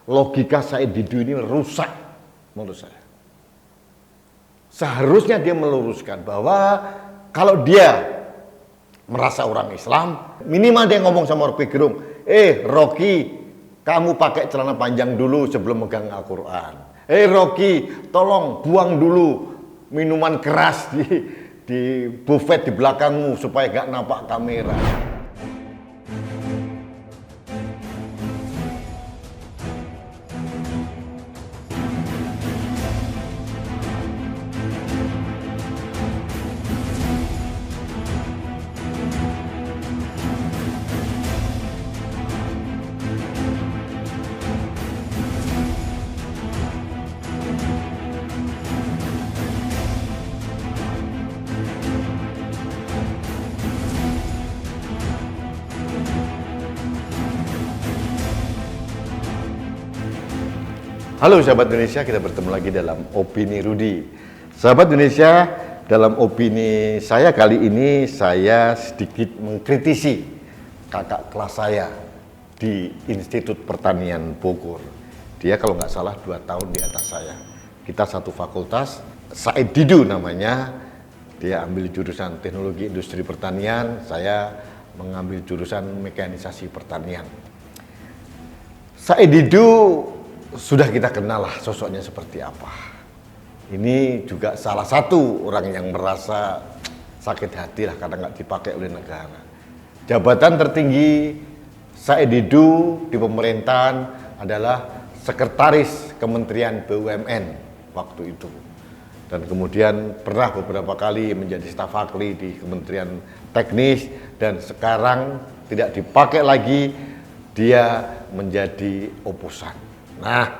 logika Said Didu ini rusak menurut saya. Seharusnya dia meluruskan bahwa kalau dia merasa orang Islam, minimal dia ngomong sama Rocky Gerung, Rocky, kamu pakai celana panjang dulu sebelum megang Al-Quran. Rocky, tolong buang dulu minuman keras di buffet di belakangmu supaya gak nampak kamera. Halo sahabat Indonesia, kita bertemu lagi dalam Opini Rudy. Sahabat Indonesia, dalam opini saya kali ini saya sedikit mengkritisi kakak kelas saya di Institut Pertanian Bogor. Dia kalau nggak salah 2 tahun di atas saya. Kita satu fakultas, Said Didu namanya. Dia ambil jurusan Teknologi Industri Pertanian, saya mengambil jurusan Mekanisasi Pertanian. Said Didu sudah kita kenal lah sosoknya seperti apa. Ini juga salah satu orang yang merasa sakit hati lah karena nggak dipakai oleh negara. Jabatan tertinggi Said Didu di pemerintahan adalah Sekretaris Kementerian BUMN waktu itu. Dan kemudian pernah beberapa kali menjadi staf ahli di Kementerian Teknis, dan sekarang tidak dipakai lagi, dia menjadi oposan. Nah,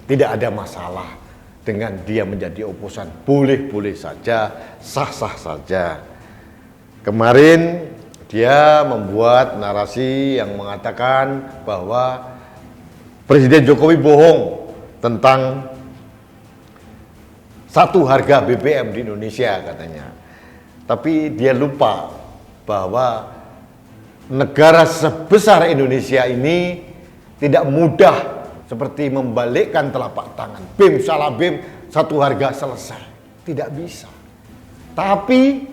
tidak ada masalah dengan dia menjadi oposan, boleh-boleh saja, sah-sah saja. Kemarin dia membuat narasi yang mengatakan bahwa Presiden Jokowi bohong tentang satu harga BBM di Indonesia katanya. Tapi dia lupa bahwa negara sebesar Indonesia ini tidak mudah seperti membalikkan telapak tangan, bim salah bim, satu harga selesai. Tidak bisa. Tapi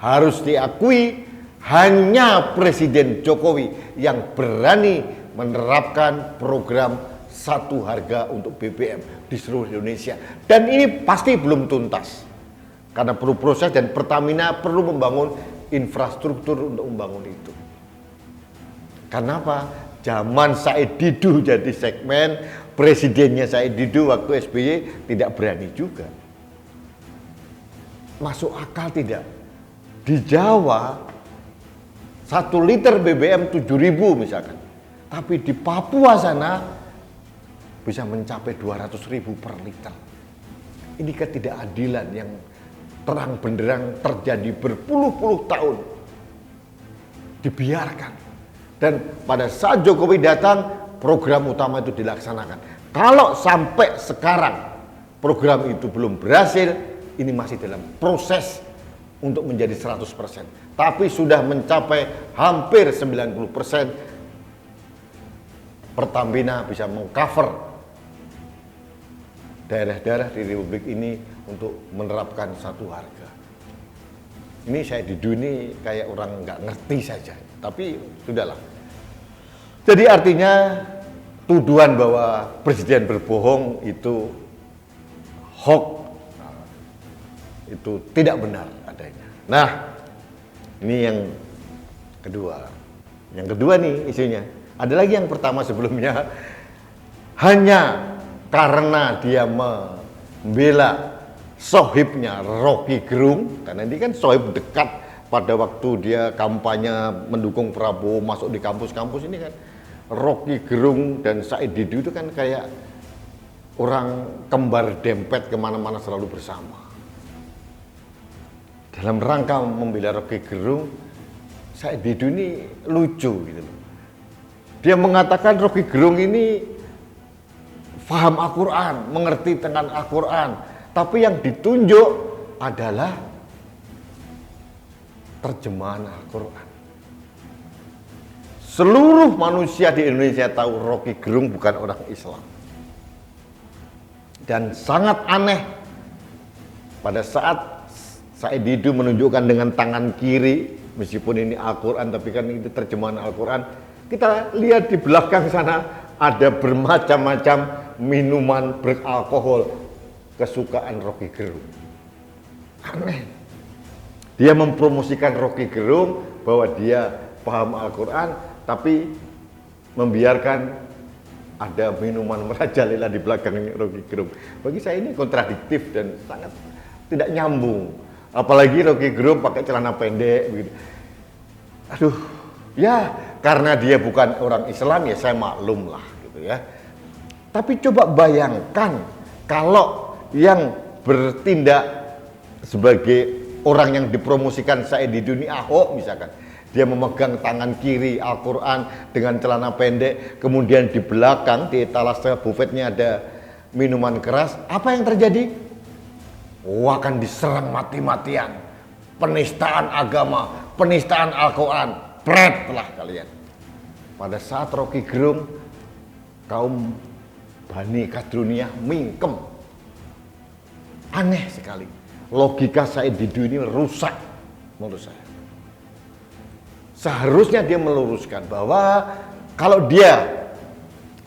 harus diakui hanya Presiden Jokowi yang berani menerapkan program satu harga untuk BBM di seluruh Indonesia. Dan ini pasti belum tuntas. Karena perlu proses dan Pertamina perlu membangun infrastruktur untuk membangun itu. Karena apa? Zaman Said Didu jadi segmen, presidennya Said Didu waktu SBY tidak berani juga. Masuk akal tidak? Di Jawa 1 liter BBM 7.000 misalkan. Tapi di Papua sana bisa mencapai 200.000 per liter. Ini ketidakadilan yang terang benderang terjadi berpuluh-puluh tahun. Dibiarkan. Dan pada saat Jokowi datang, program utama itu dilaksanakan. Kalau sampai sekarang program itu belum berhasil, ini masih dalam proses untuk menjadi 100%. Tapi sudah mencapai hampir 90%, Pertamina bisa mengcover daerah-daerah di Republik ini untuk menerapkan satu harga. Ini saya di dunia kayak orang nggak ngerti saja. Tapi sudahlah. Jadi artinya tuduhan bahwa presiden berbohong itu hoax, itu tidak benar adanya. Nah, ini yang kedua. Yang kedua nih isunya. Ada lagi yang pertama sebelumnya. Hanya karena dia membela sohibnya Rocky Gerung, karena ini kan sohib dekat pada waktu dia kampanye mendukung Prabowo masuk di kampus-kampus ini kan. Rocky Gerung dan Said Didu itu kan kayak orang kembar dempet, kemana-mana selalu bersama. Dalam rangka membela Rocky Gerung, Said Didu ini lucu gitu loh. Dia mengatakan Rocky Gerung ini paham Al-Quran, mengerti tentang Al-Quran, tapi yang ditunjuk adalah terjemahan Al-Quran. seluruh manusia di Indonesia tahu Rocky Gerung bukan orang Islam. Dan sangat aneh pada saat Said Didu menunjukkan dengan tangan kiri, meskipun ini Al-Quran tapi kan itu terjemahan Al-Quran, kita lihat di belakang sana ada bermacam-macam minuman beralkohol kesukaan Rocky Gerung. Aneh. Dia mempromosikan Rocky Gerung bahwa dia paham Al-Quran, tapi membiarkan ada minuman merajalela di belakang Rocky Gerung. Bagi saya ini kontradiktif dan sangat tidak nyambung. Apalagi Rocky Gerung pakai celana pendek begitu. Aduh, ya karena dia bukan orang Islam ya saya maklum lah gitu ya. Tapi coba bayangkan kalau yang bertindak sebagai orang yang dipromosikan Said Didu ini Ahok misalkan, dia memegang tangan kiri Al-Quran dengan celana pendek, kemudian di belakang di etalase bufetnya ada minuman keras, apa yang terjadi? Akan diserang mati-matian, penistaan agama, penistaan Al-Quran, pret lah kalian. Pada saat Rocky Gerung, kaum Bani Kadruniyah mingkem. Aneh sekali, logika Said Didu ini rusak menurut saya. Seharusnya dia meluruskan bahwa kalau dia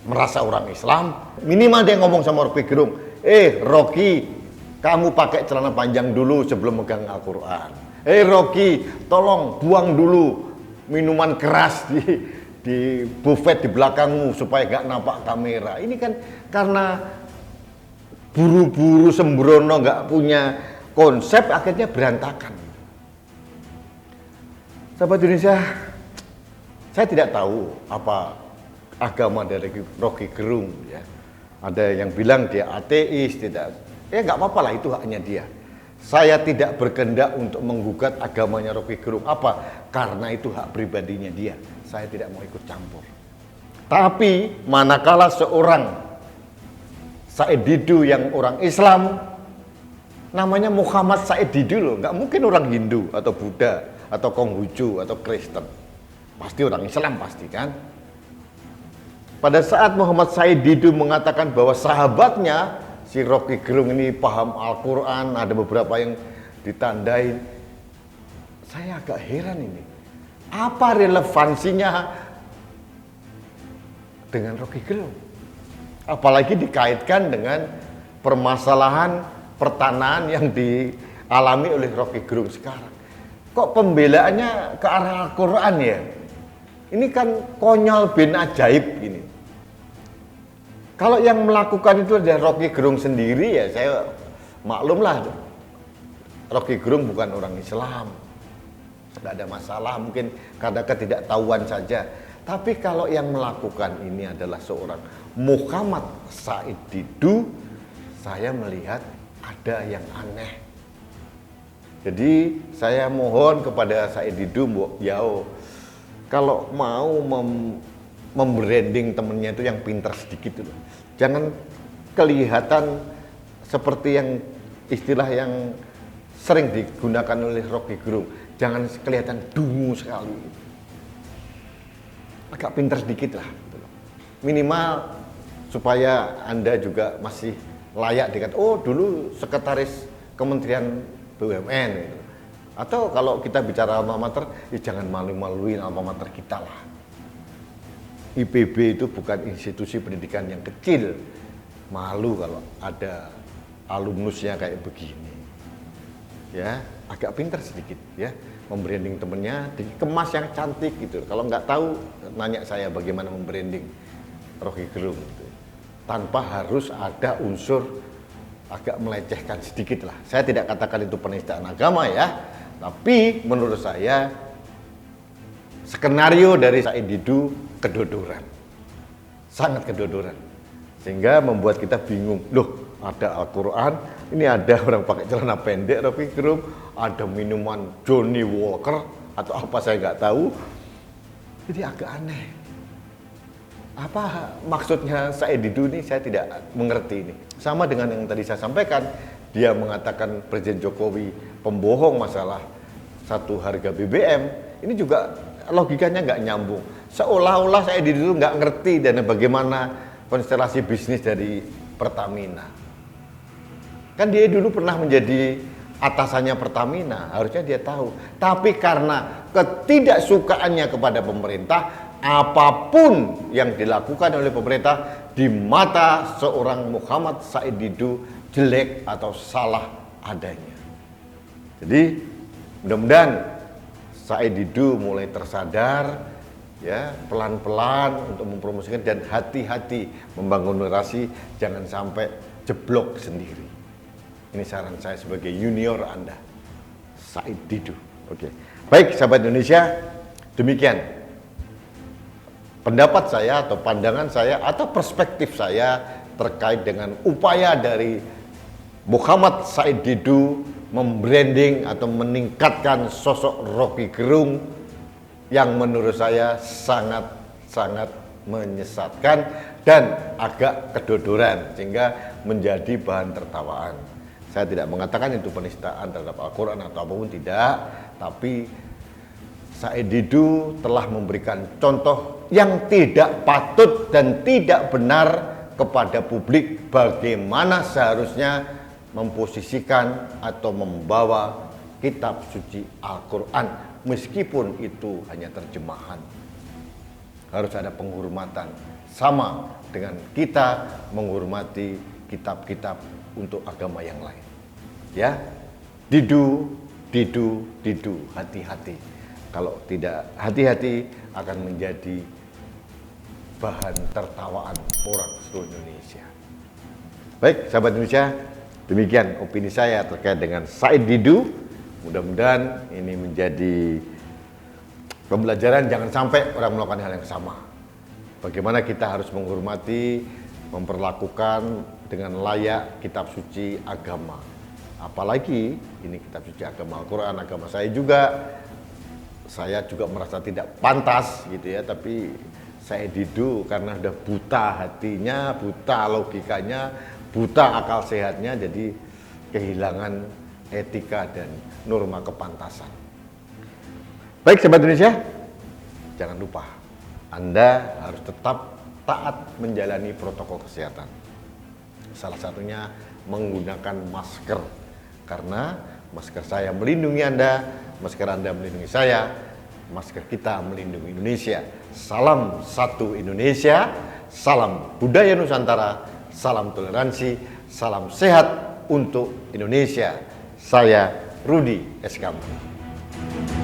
merasa orang Islam, minimal dia ngomong sama Rocky Gerung, Rocky, kamu pakai celana panjang dulu sebelum megang Al-Quran. Rocky, tolong buang dulu minuman keras di buffet di belakangmu supaya gak nampak kamera. Ini kan karena buru-buru sembrono gak punya konsep, akhirnya berantakan. Sahabat Indonesia, saya tidak tahu apa agama dari Rocky Gerung ya. Ada yang bilang dia ateis, tidak. Ya nggak apa-apa lah, itu haknya dia. Saya tidak berkehendak untuk menggugat agamanya Rocky Gerung. Apa? Karena itu hak pribadinya dia. Saya tidak mau ikut campur. Tapi manakala seorang Said Didu yang orang Islam, namanya Muhammad Said Didu loh, nggak mungkin orang Hindu atau Buddha atau Konghucu atau Kristen. Pasti orang Islam pasti kan. Pada saat Muhammad Said Didu mengatakan bahwa sahabatnya si Rocky Gerung ini paham Al-Quran, ada beberapa yang ditandain, saya agak heran ini. Apa relevansinya dengan Rocky Gerung? Apalagi dikaitkan dengan permasalahan pertanahan yang dialami oleh Rocky Gerung sekarang. Kok pembelaannya ke arah Al-Quran ya? Ini kan konyol bin ajaib ini. Kalau yang melakukan itu adalah Rocky Gerung sendiri ya saya maklum lah. Rocky Gerung bukan orang Islam. Tidak ada masalah, mungkin karena ketidaktahuan saja. Tapi kalau yang melakukan ini adalah seorang Muhammad Said Didu, saya melihat ada yang aneh. Jadi saya mohon kepada Said Didu, Mbok Yao, kalau mau membranding temennya itu yang pintar sedikit dulu. Jangan kelihatan seperti yang istilah yang sering digunakan oleh Rocky Gerung. Jangan kelihatan dungu sekali. Agak pintar sedikit lah. Minimal supaya Anda juga masih layak dikatakan, oh dulu sekretaris Kementerian BUMN. Gitu. Atau kalau kita bicara alma mater, ya jangan malu-maluin alma mater kita lah. IPB itu bukan institusi pendidikan yang kecil. Malu kalau ada alumnusnya kayak begini. Ya, agak pintar sedikit ya, membranding temennya, dikemas yang cantik gitu. Kalau nggak tahu, nanya saya bagaimana membranding Rocky Gerung gitu. Tanpa harus ada unsur agak melecehkan sedikit lah. Saya tidak katakan itu penistaan agama ya, tapi menurut saya skenario dari Said Didu kedodoran, sangat kedodoran, sehingga membuat kita bingung. Loh, ada Al-Quran, ini ada orang pakai celana pendek Rocky Gerung, ada minuman Johnny Walker atau apa saya nggak tahu. Jadi agak aneh. Apa maksudnya Said Didu ini saya tidak mengerti ini. Sama dengan yang tadi saya sampaikan, dia mengatakan Presiden Jokowi pembohong masalah satu harga BBM. Ini juga logikanya nggak nyambung. Seolah-olah Said Didu nggak ngerti dan bagaimana konstelasi bisnis dari Pertamina. Kan dia dulu pernah menjadi atasannya Pertamina, harusnya dia tahu. Tapi karena ketidaksukaannya kepada pemerintah, apapun yang dilakukan oleh pemerintah di mata seorang Muhammad Said Didu jelek atau salah adanya. Jadi mudah-mudahan Said Didu mulai tersadar, ya, pelan-pelan untuk mempromosikan dan hati-hati membangun narasi, jangan sampai jeblok sendiri. Ini saran saya sebagai junior Anda, Said Didu. Oke. Baik, sahabat Indonesia, demikian pendapat saya atau pandangan saya atau perspektif saya terkait dengan upaya dari Muhammad Said Didu membranding atau meningkatkan sosok Rocky Gerung yang menurut saya sangat menyesatkan dan agak kedodoran sehingga menjadi bahan tertawaan. Saya tidak mengatakan itu penistaan terhadap Al-Quran atau apapun, tidak, tapi Said Didu telah memberikan contoh yang tidak patut dan tidak benar kepada publik bagaimana seharusnya memposisikan atau membawa kitab suci Al-Quran, meskipun itu hanya terjemahan. Harus ada penghormatan, sama dengan kita menghormati kitab-kitab untuk agama yang lain. Ya, Didu, hati-hati. Kalau tidak hati-hati akan menjadi bahan tertawaan orang seluruh Indonesia. Baik, sahabat Indonesia, demikian opini saya terkait dengan Said Didu. Mudah-mudahan ini menjadi pembelajaran, jangan sampai orang melakukan hal yang sama. Bagaimana kita harus menghormati, memperlakukan dengan layak kitab suci agama. Apalagi ini kitab suci agama Al-Quran, agama saya juga. Saya juga merasa tidak pantas gitu ya, tapi Said Didu karena udah buta hatinya, buta logikanya, buta akal sehatnya, jadi kehilangan etika dan norma kepantasan. Baik, sahabat Indonesia, jangan lupa Anda harus tetap taat menjalani protokol kesehatan. Salah satunya menggunakan masker, karena masker saya melindungi Anda, masker Anda melindungi saya, masker kita melindungi Indonesia. Salam satu Indonesia, salam budaya Nusantara, salam toleransi, salam sehat untuk Indonesia. Saya Rudi S. Kamil.